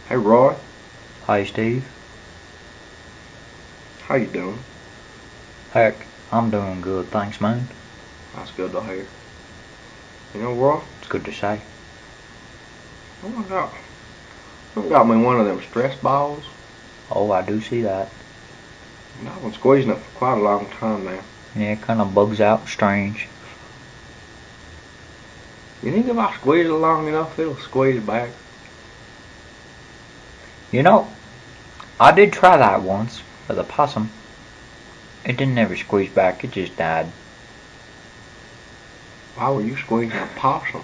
Hey Roy, Hi Steve. how you doing? Heck, I'm doing good, thanks man. That's good to hear. You know, Roy, It's good to say. I got me one of them stress balls. Oh, I do see that. And I've been squeezing it for quite a long time now. Yeah, it kinda bugs out strange. You think if I squeeze it long enough, it'll squeeze back? You know, I did try that once with a possum. It didn't ever squeeze back, it just died. Why were you squeezing a possum?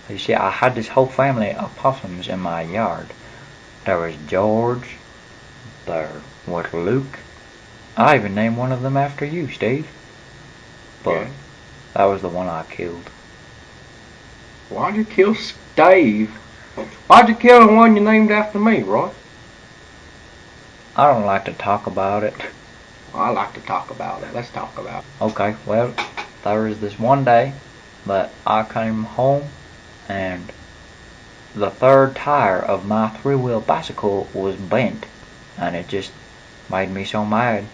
You see, I had this whole family of possums in my yard. There was George, there was Luke. I even named one of them after you, Steve. But Yeah. that was the one I killed. Why'd you kill Steve? Why'd you kill the one you named after me, Roy? I don't like to talk about it. Well, I like to talk about it. Let's talk about it. Okay, well, there was this one day that I came home and the third tire of my three-wheel bicycle was bent, and it just made me so mad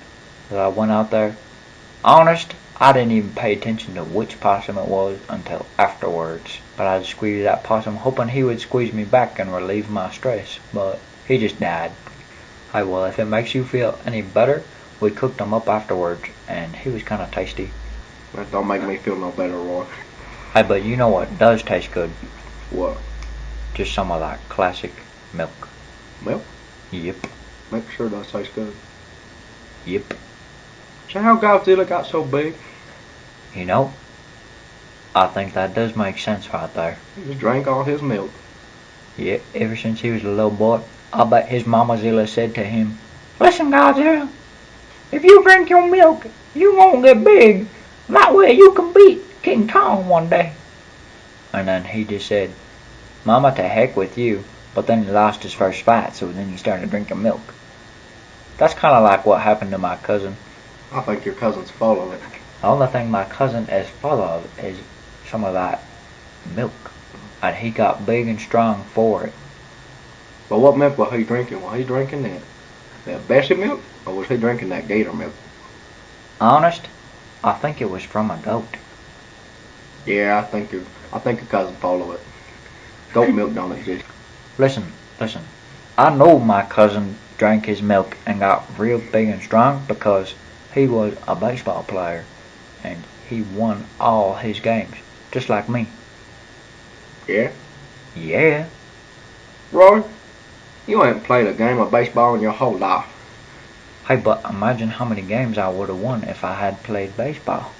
that I went out there. Honest, I didn't even pay attention to which possum it was until afterwards, but I just squeezed that possum hoping he would squeeze me back and relieve my stress, but he just died. Hey, well, if it makes you feel any better, we cooked him up afterwards, and he was kind of tasty. That don't make me feel no better, Roy. Hey, but you know what does taste good? What? Just some of that classic milk. Milk? Yep. Milk sure does taste good. Yep. So how Godzilla got so big? You know, I think that does make sense right there. He just drank all his milk. Yeah, ever since he was a little boy, I bet his mama Zilla said to him, "Listen, Godzilla, if you drink your milk, you won't get big. That way you can beat King Kong one day." And then he just said, "Mama, to heck with you." But then he lost his first fight, so then he started drinking milk. That's kind of like what happened to my cousin. I think your cousin's full of it. The only thing my cousin is full of is some of that milk. And he got big and strong for it. But what milk was he drinking? Was he drinking that Bessie milk, or was he drinking that Gator milk? Honest, I think it was from a goat. Yeah, I think your cousin's full of it. Goat milk don't exist. Listen. I know my cousin drank his milk and got real big and strong because he was a baseball player and he won all his games, just like me. Yeah, Yeah. Roy, you ain't played a game of baseball in your whole life. Hey, but imagine how many games I would have won if I had played baseball.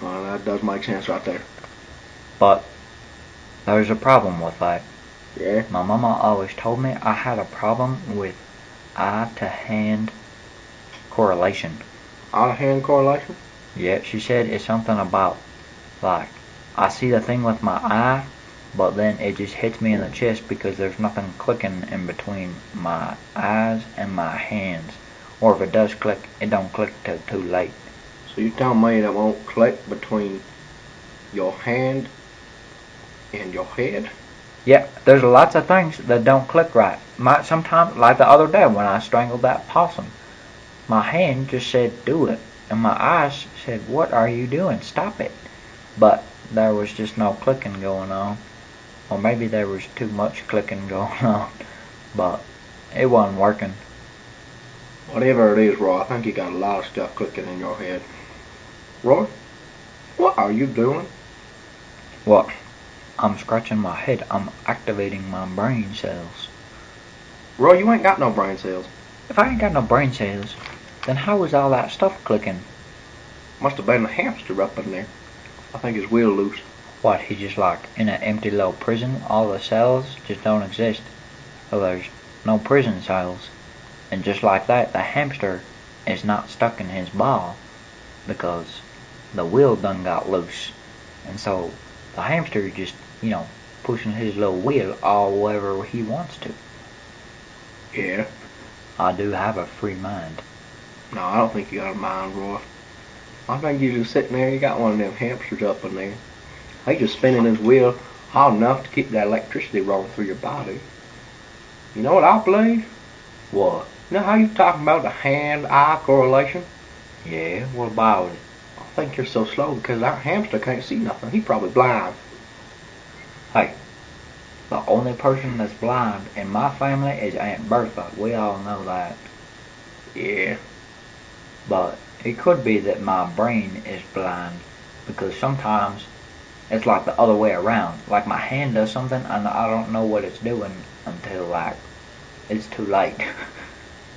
Well, that does make sense right there. But there's a problem with that. Yeah. My mama always told me I had a problem with eye to hand correlation. Out of hand correlation? Yeah, she said it's something about, like, I see the thing with my eye, but then it just hits me in the chest because there's nothing clicking in between my eyes and my hands. Or if it does click, it don't click till too late. So you tell me that won't click between your hand and your head? Yeah, there's lots of things that don't click right. Sometimes, like the other day when I strangled that possum, my hand just said do it, and my eyes said what are you doing? Stop it. But there was just no clicking going on. Or maybe there was too much clicking going on. But it wasn't working. Whatever it is, Roy, I think you got a lot of stuff clicking in your head. Roy, what are you doing? What? I'm scratching my head. I'm activating my brain cells. Roy, you ain't got no brain cells. If I ain't got no brain cells, then how is all that stuff clicking? Must have been a hamster up in there. I think his wheel loose. What, he just like in an empty little prison? All the cells just don't exist. So there's no prison cells. And just like that, the hamster is not stuck in his ball because the wheel done got loose. And so the hamster just, pushing his little wheel all wherever he wants to. Yeah. I do have a free mind. No, I don't think you got a mind, Roy. I think you just sitting there, you got one of them hamsters up in there. He just spinning his wheel hard enough to keep that electricity rolling through your body. You know what I believe? What? You know how you talking about the hand-eye correlation? Yeah, what about it? I think you're so slow because our hamster can't see nothing. He probably blind. Hey, the only person that's blind in my family is Aunt Bertha. We all know that. Yeah. But it could be that my brain is blind because sometimes it's like the other way around. Like my hand does something and I don't know what it's doing until like it's too late.